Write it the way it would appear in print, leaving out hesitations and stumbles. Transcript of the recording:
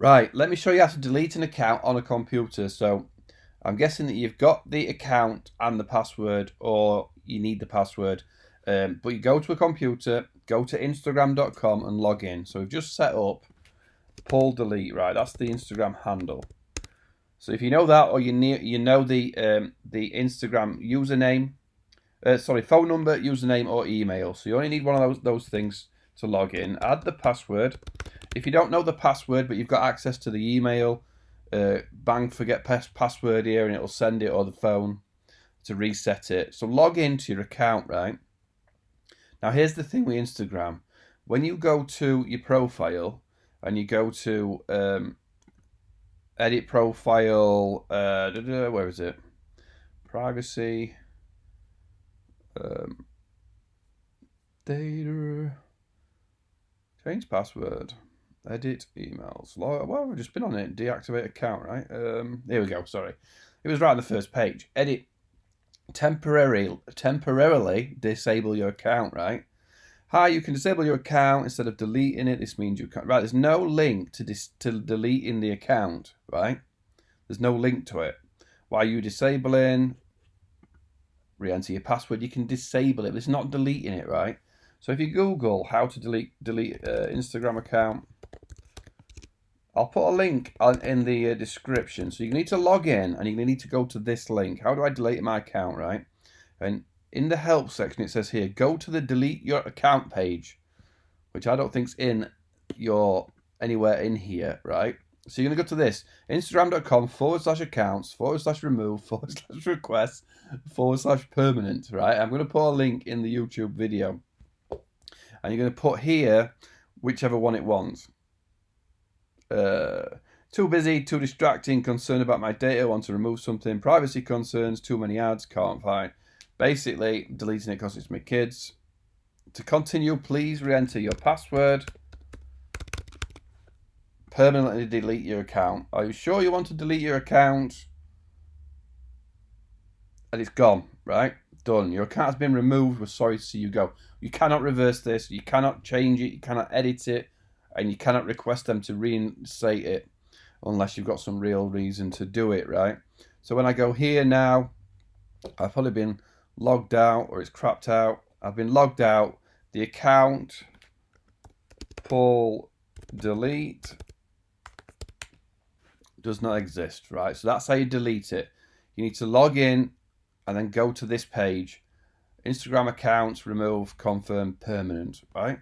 Right, let me show you how to delete an account on a computer. So I'm guessing that you've got the account and the password, or you need the password. But you go to a computer, go to Instagram.com and log in. So we've just set up Paul Delete, right? That's the Instagram handle. So if you know that, or you know the Instagram username, phone number, username, or email. So you only need one of those things to log in. Add the password. If you don't know the password, but you've got access to the email, bang, forget password here, and it'll send it, or the phone to reset it. So log into your account, right? Now here's the thing with Instagram. When you go to your profile and you go to edit profile, where is it? Privacy, data, change password. Edit emails. Well, we've just been on it. Deactivate account, right? Here we go. Sorry, it was right on the first page. Edit temporarily disable your account, right? Hi, you can disable your account instead of deleting it. This means you can't. Right, there's no link to deleting the account, right? There's no link to it. While you disabling, re-enter your password. You can disable it, but it's not deleting it, right? So if you Google how to delete Instagram account, I'll put a link in the description. So you need to log in and you need to go to this link. How do I delete my account, right? And in the help section, it says here, go to the delete your account page, which I don't think's in anywhere in here, right? So you're going to go to this, Instagram.com/accounts/remove/requests/permanent, right? I'm going to put a link in the YouTube video. And you're going to put here whichever one it wants. Too busy, too distracting, concerned about my data, want to remove something, privacy concerns, too many ads, can't find. Basically, deleting it because it's my kids. To continue, please re-enter your password. Permanently delete your account. Are you sure you want to delete your account? And it's gone, right? Done. Your account has been removed. We're sorry to see you go. You cannot reverse this. You cannot change it. You cannot edit it. And you cannot request them to reinstate it unless you've got some real reason to do it, right? So when I go here now, I've probably been logged out, or it's crapped out. I've been logged out. The account, Paul Delete, does not exist, right? So that's how you delete it. You need to log in and then go to this page. Instagram accounts, remove, confirm, permanent, right?